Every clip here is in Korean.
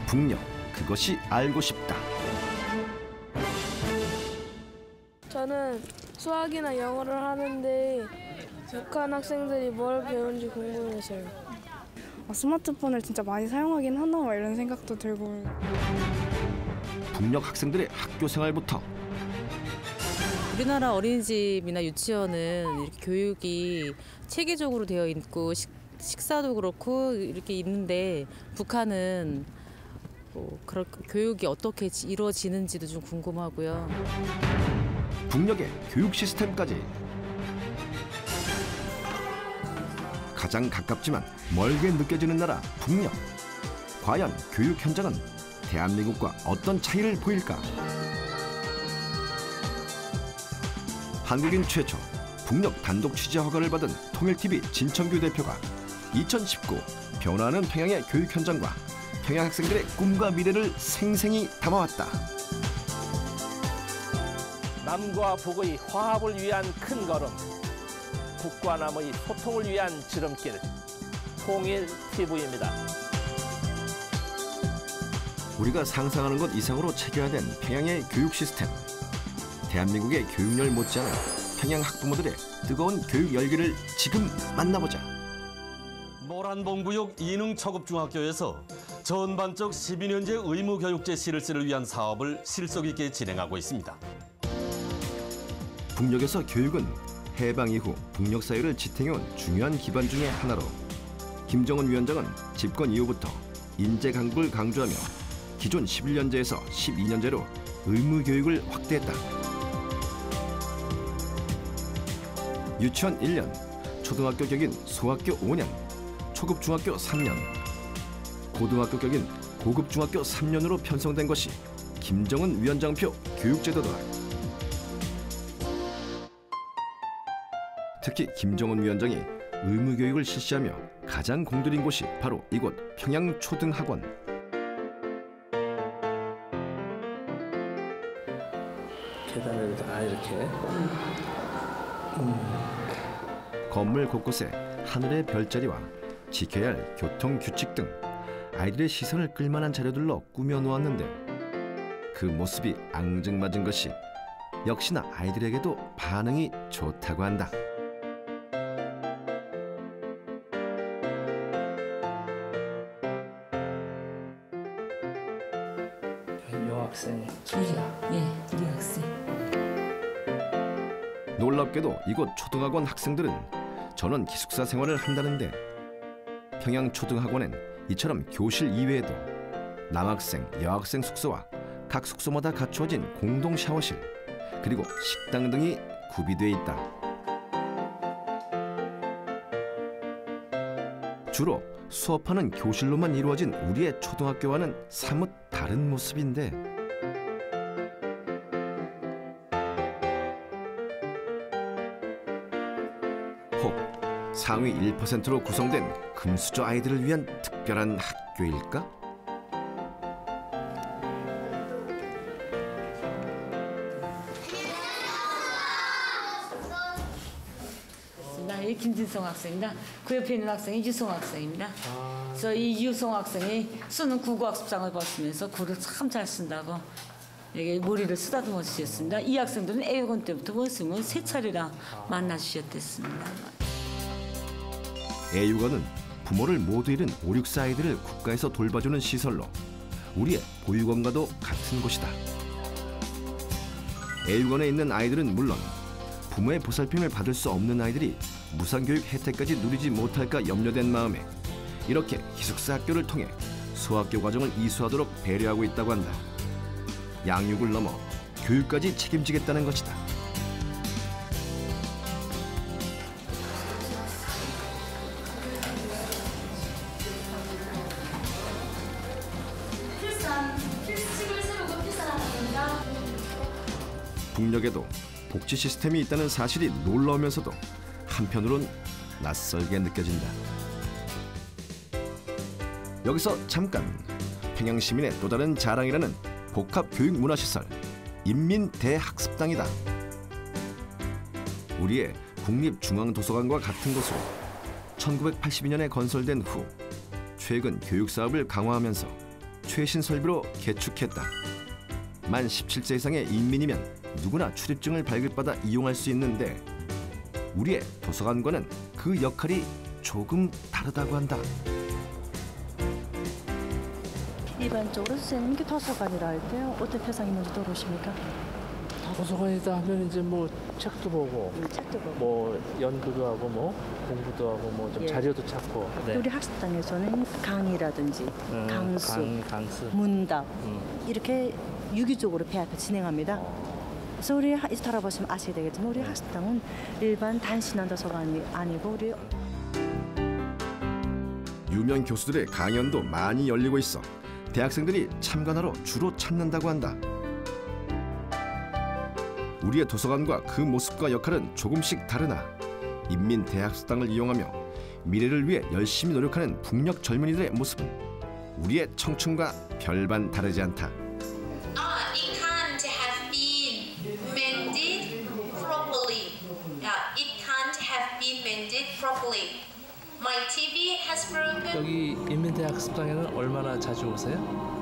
북녘, 그것이 알고 싶다. 저는 수학이나 영어를 하는데 북한 학생들이 뭘 배우는지 궁금해서요. 스마트폰을 진짜 많이 사용하긴 하나 막 이런 생각도 들고. 북녘 학생들의 학교 생활부터 우리나라 어린이집이나 유치원은 이렇게 교육이 체계적으로 되어 있고 식사도 그렇고 이렇게 있는데 북한은 그런 교육이 어떻게 이루어지는지도 좀 궁금하고요. 북녘의 교육 시스템까지 가장 가깝지만 멀게 느껴지는 나라 북녘. 과연 교육 현장은 대한민국과 어떤 차이를 보일까? 한국인 최초 북녘 단독 취재 허가를 받은 통일TV 진청규 대표가 2019 변화하는 평양의 교육 현장과 평양 학생들의 꿈과 미래를 생생히 담아왔다. 남과 북의 화합을 위한 큰 걸음, 북과 남의 소통을 위한 지름길, 통일TV입니다. 우리가 상상하는 것 이상으로 체계화된 평양의 교육 시스템. 대한민국의 교육열 못지않은 평양 학부모들의 뜨거운 교육 열기를 지금 만나보자. 모란봉구역 이능초급중학교에서 전반적 12년제 의무교육제 실시를 위한 사업을 실속 있게 진행하고 있습니다. 북녘에서 교육은 해방 이후 북녘 사회를 지탱해온 중요한 기반 중의 하나로 김정은 위원장은 집권 이후부터 인재 강국을 강조하며 기존 11년제에서 12년제로 의무교육을 확대했다. 유치원 1년, 초등학교 격인 소학교 5년, 초급 중학교 3년, 고등학교 격인 고급 중학교 3년으로 편성된 것이 김정은 위원장표 교육제도다. 특히 김정은 위원장이 의무교육을 실시하며 가장 공들인 곳이 바로 이곳 평양초등학원. 계단을 이렇게. 건물 곳곳에 하늘의 별자리와 지켜야 할 교통규칙 등 아이들의 시선을 끌만한 자료들로 꾸며놓았는데 그 모습이 앙증맞은 것이 역시나 아이들에게도 반응이 좋다고 한다. 여학생. 우리 학생. 놀랍게도 이곳 초등학원 학생들은 전원 기숙사 생활을 한다는데 평양초등학원엔 이처럼 교실 이외에도 남학생, 여학생 숙소와 각 숙소마다 갖추어진 공동 샤워실 그리고 식당 등이 구비돼 있다. 주로 수업하는 교실로만 이루어진 우리의 초등학교와는 사뭇 다른 모습인데 혹 상위 1%로 구성된 금수저 아이들을 위한 특별한 학교일까? 이 김진성 학생입니다. 그 옆에 있는 학생이 유성 학생입니다. 그래서 이 유성 학생이 쓰는 국어 학습장을 봤으면서 글을 참 잘 쓴다고 이게 머리를 쓰다듬어 주셨습니다. 이 학생들은 애육원 때부터 원숭이를 3차례나 만나 주셨댔습니다. 애육원은 부모를 모두 잃은 5, 6세 아이들을 국가에서 돌봐주는 시설로 우리의 보육원과도 같은 곳이다. 애육원에 있는 아이들은 물론 부모의 보살핌을 받을 수 없는 아이들이 무상교육 혜택까지 누리지 못할까 염려된 마음에 이렇게 기숙사 학교를 통해 소학교 과정을 이수하도록 배려하고 있다고 한다. 양육을 넘어 교육까지 책임지겠다는 것이다. 북녘에도 복지 시스템이 있다는 사실이 놀라우면서도 한편으론 낯설게 느껴진다. 여기서 잠깐 평양 시민의 또 다른 자랑이라는 복합교육문화시설 인민대학습당이다. 우리의 국립중앙도서관과 같은 곳으로 1982년에 건설된 후 최근 교육사업을 강화하면서 최신 설비로 개축했다. 만 17세 이상의 인민이면 누구나 출입증을 발급받아 이용할 수 있는데 우리의 도서관과는 그 역할이 조금 다르다고 한다. 일반적으로 선생님 도서관이라 할 때 어떤 표상이 먼저 떠오르십니까? 도서관이다 하면 이제 뭐 책도 보고, 책도 보고. 뭐 연구도 하고, 뭐 공부도 하고, 뭐 좀 예. 자료도 찾고. 네. 우리 학습장에서는 강의라든지 강수, 문답 이렇게 유기적으로 배합해 진행합니다. 그래서 우리 이제 돌아보시면 아시게 되겠지만 우리 학습장은 일반 단순한 도서관이 아니고 우리 유명 교수들의 강연도 많이 열리고 있어 대학생들이 참관하러 주로 찾는다고 한다. 우리의 도서관과 그 모습과 역할은 조금씩 다르나 인민대학습당을 이용하며 미래를 위해 열심히 노력하는 북녘 젊은이들의 모습은 우리의 청춘과 별반 다르지 않다. It can't have been mended properly. It can't have been mended properly. My TV has broken. 여기 인민대학습당에는 얼마나 자주 오세요?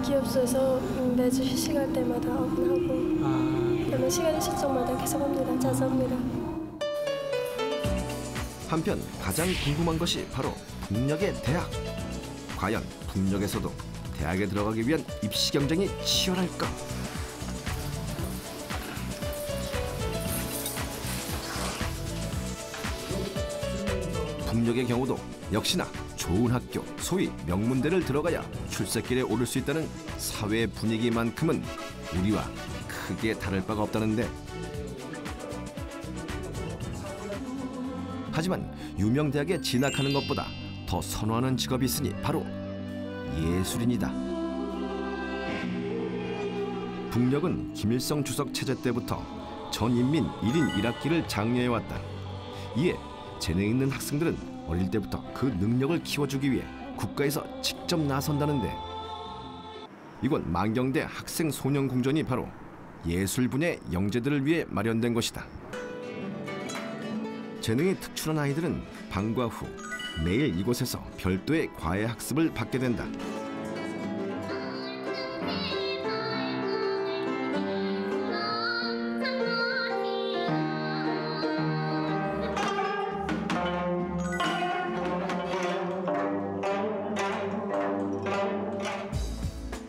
기업소에서 매주 휴식할 때마다 오픈하고 그러면 시간 있을 적마다 계속 옵니다. 자주 옵니다. 한편 가장 궁금한 것이 바로 북녘의 대학. 과연 북녘에서도 대학에 들어가기 위한 입시 경쟁이 치열할까? 북녘의 경우도 역시나 좋은 학교, 소위 명문대를 들어가야 출세길에 오를 수 있다는 사회 분위기만큼은 우리와 크게 다를 바가 없다는데. 하지만 유명 대학에 진학하는 것보다 더 선호하는 직업이 있으니 바로 예술인이다. 북녘은 김일성 주석 체제 때부터 전인민 1인 1학기를 장려해왔다. 이에 재능 있는 학생들은 어릴 때부터 그 능력을 키워주기 위해 국가에서 직접 나선다는데 이곳 만경대 학생소년궁전이 바로 예술 분야의 영재들을 위해 마련된 것이다. 재능이 특출한 아이들은 방과 후 매일 이곳에서 별도의 과외 학습을 받게 된다.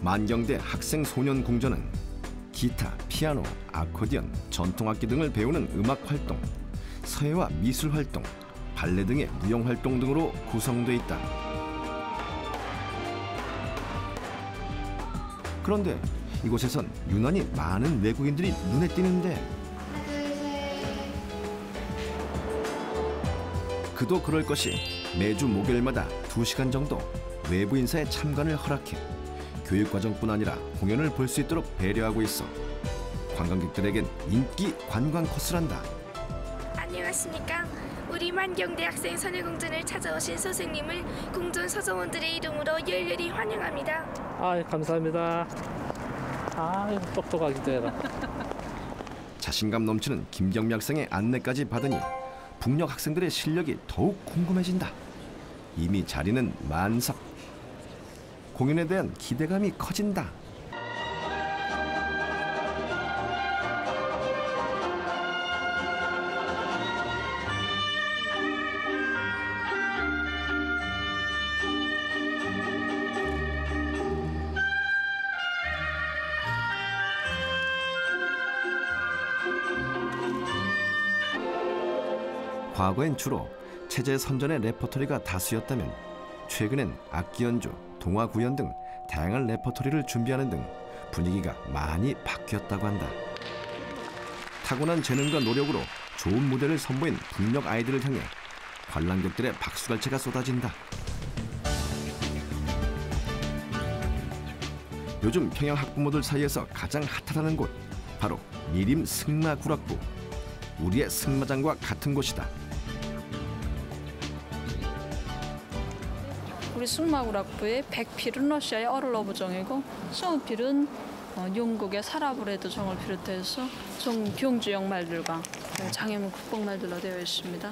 만경대 학생소년궁전은 기타, 피아노, 아코디언, 전통악기 등을 배우는 음악활동, 서예와 미술활동, 발레 등의 무용활동 등으로 구성돼 있다. 그런데 이곳에선 유난히 많은 외국인들이 눈에 띄는데 그도 그럴 것이 매주 목요일마다 2시간 정도 외부 인사의 참관을 허락해 교육과정뿐 아니라 공연을 볼 수 있도록 배려하고 있어 관광객들에겐 인기 관광 코스란다. 안녕하십니까. 우리 만경대 학생 소녀궁전을 찾아오신 선생님을 궁전 서정원들의 이름으로 열렬히 환영합니다. 아, 감사합니다. 아, 똑똑하기도 해라. 자신감 넘치는 김경미 학생의 안내까지 받으니 북녘 학생들의 실력이 더욱 궁금해진다. 이미 자리는 만석. 공연에 대한 기대감이 커진다. 과거엔 주로 체제 선전의 레퍼토리가 다수였다면 최근엔 악기 연주, 동화 구연 등 다양한 레퍼토리를 준비하는 등 분위기가 많이 바뀌었다고 한다. 타고난 재능과 노력으로 좋은 무대를 선보인 북녘 아이들을 향해 관람객들의 박수갈채가 쏟아진다. 요즘 평양 학부모들 사이에서 가장 핫하다는 곳, 바로 미림 승마구락부. 우리의 승마장과 같은 곳이다. 우리 승마구락부의 백필은 러시아의 어를러브정이고 스무필은 영국의 사라브레드 정을 비롯해서 종주형 말들과 장애물 극복말들로 되어 있습니다.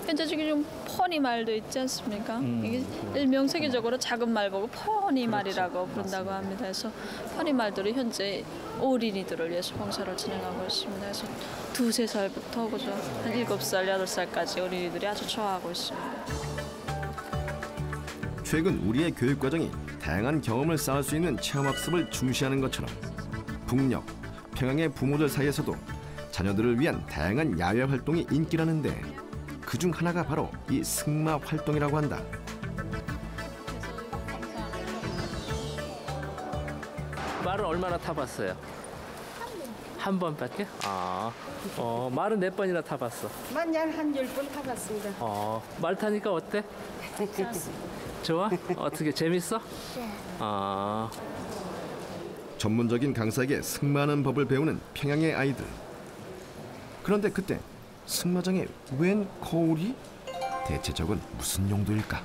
현재 지금 퍼니 말도 있지 않습니까? 이게 일명 세계적으로 작은 말 보고 퍼니 말이라고 부른다고 합니다. 그래서 퍼니 말들이 현재 어린이들을 위해서 봉사를 진행하고 있습니다. 그래서 2, 3살부터 그죠 한 7살, 8살까지 어린이들이 아주 좋아하고 있습니다. 최근 우리의 교육 과정이 다양한 경험을 쌓을 수 있는 체험학습을 중시하는 것처럼 북녘, 평양의 부모들 사이에서도 자녀들을 위한 다양한 야외 활동이 인기라는데 그중 하나가 바로 이 승마 활동이라고 한다. 말을 얼마나 타봤어요? 한 번밖에? 말은 몇 번이나 타봤어? 한 10번 타봤습니다. 말 타니까 어때? 좋아? 어떻게 재밌어? 네. 전문적인 강사에게 승마하는 법을 배우는 평양의 아이들. 그런데 그때 승마장에 웬 거울이? 대체 저건 무슨 용도일까?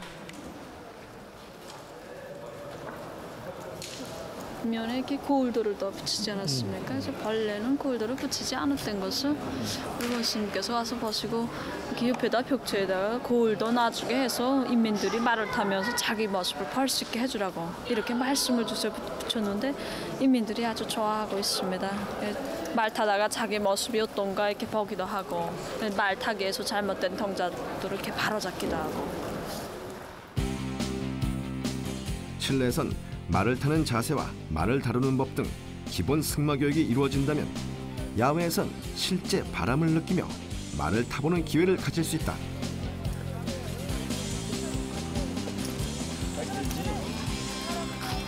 면에 이렇게 거울들을 더 붙이지 않았습니까? 그래서 벌레는 거울들을 붙이지 않았던 것을 우리 스님께서 와서 보시고 이렇게 옆에다 벽체에다가 거울도 놔주게 해서 인민들이 말을 타면서 자기 모습을 볼 수 있게 해주라고 이렇게 말씀을 주셔 붙였는데 인민들이 아주 좋아하고 있습니다. 말 타다가 자기 모습이 어떤가 이렇게 보기도 하고 말 타기에서 잘못된 동작들을 이렇게 바로잡기도 하고. 실내에선 말을 타는 자세와 말을 다루는 법 등 기본 승마 교육이 이루어진다면 야외에선 실제 바람을 느끼며 말을 타보는 기회를 가질 수 있다.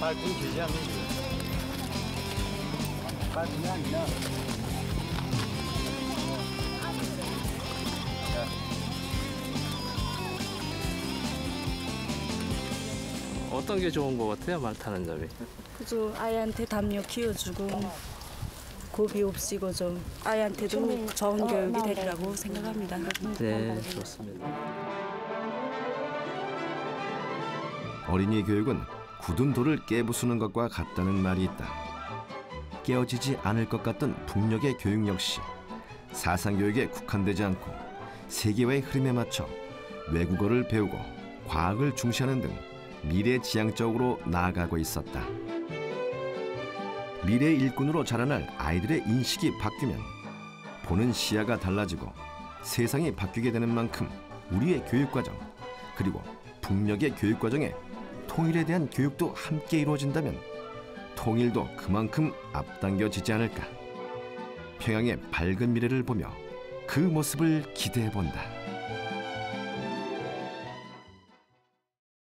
발등 길지 않는 거. 발등이 아니라. 어떤 게 좋은 것 같아요? 말 타는 점이? 그죠. 아이한테 담요 키워주고 고비 없이 그죠. 아이한테도 좋은 교육이 되리라고 생각합니다. 네, 좋습니다. 어린이 교육은 굳은 돌을 깨부수는 것과 같다는 말이 있다. 깨어지지 않을 것 같던 북녘의 교육 역시 사상교육에 국한되지 않고 세계화의 흐름에 맞춰 외국어를 배우고 과학을 중시하는 등 미래지향적으로 나아가고 있었다. 미래의 일꾼으로 자라날 아이들의 인식이 바뀌면 보는 시야가 달라지고 세상이 바뀌게 되는 만큼 우리의 교육과정 그리고 북녘의 교육과정에 통일에 대한 교육도 함께 이루어진다면 통일도 그만큼 앞당겨지지 않을까. 평양의 밝은 미래를 보며 그 모습을 기대해본다.